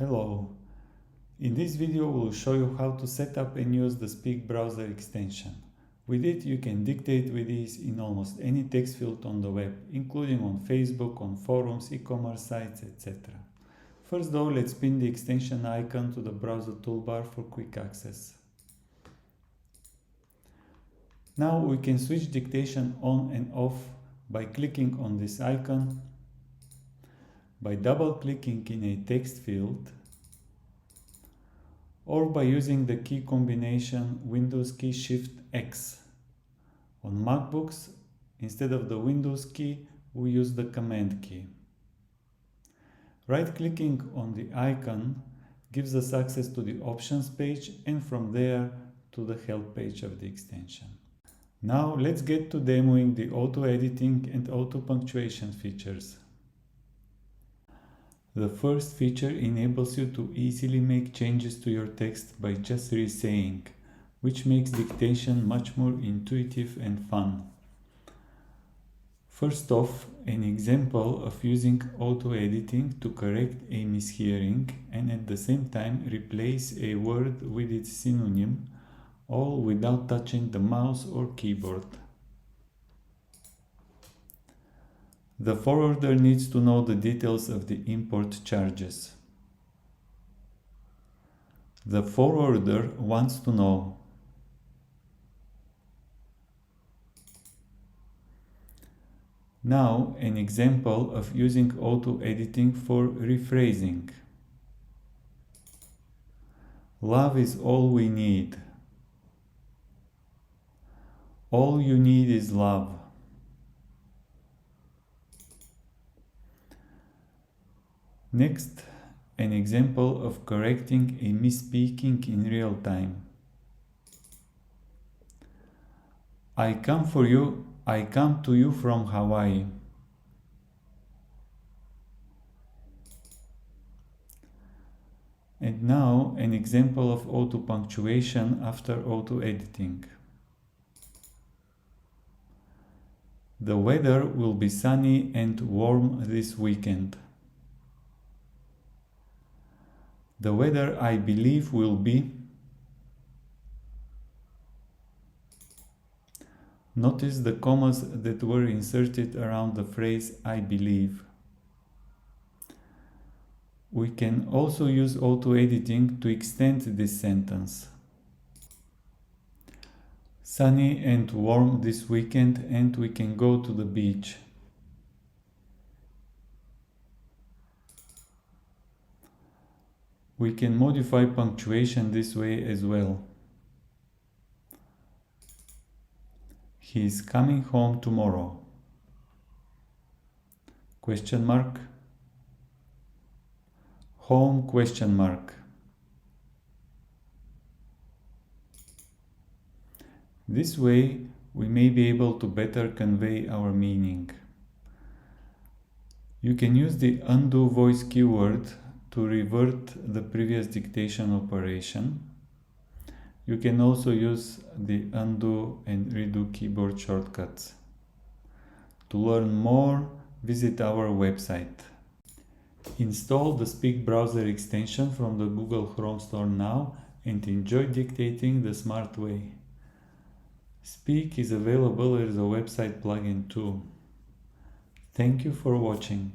Hello. In this video we'll show you how to set up and use the Speak browser extension. With it you can dictate with ease in almost any text field on the web, including on Facebook, on forums, e-commerce sites, etc. First though, let's pin the extension icon to the browser toolbar for quick access. Now we can switch dictation on and off by clicking on this icon, by double-clicking in a text field, or by using the key combination Windows key Shift X. On MacBooks, instead of the Windows key, we use the Command key. Right-clicking on the icon gives us access to the options page and from there to the help page of the extension. Now let's get to demoing the auto-editing and auto-punctuation features. The first feature enables you to easily make changes to your text by just re-saying, which makes dictation much more intuitive and fun. First off, an example of using auto-editing to correct a mishearing and at the same time replace a word with its synonym, all without touching the mouse or keyboard. The forwarder needs to know the details of the import charges. The forwarder wants to know now an example of using auto-editing for rephrasing. Love is all we need. All you need is love. Next, an example of correcting a misspeaking in real time. I come to you from Hawaii. And now an example of auto-punctuation after auto-editing. The weather will be sunny and warm this weekend. The weather, I believe, will be. Notice the commas that were inserted around the phrase I believe. We can also use auto-editing to extend this sentence. Sunny and warm this weekend and we can go to the beach. We can modify punctuation this way as well. He is coming home tomorrow. Question mark. Home question mark. This way we may be able to better convey our meaning. You can use the undo voice keyword to revert the previous dictation operation. You can also use the undo and redo keyboard shortcuts. To learn more, visit our website. Install the Speak browser extension from the Google Chrome store now and enjoy dictating the smart way. Speak is available as a website plugin too. Thank you for watching.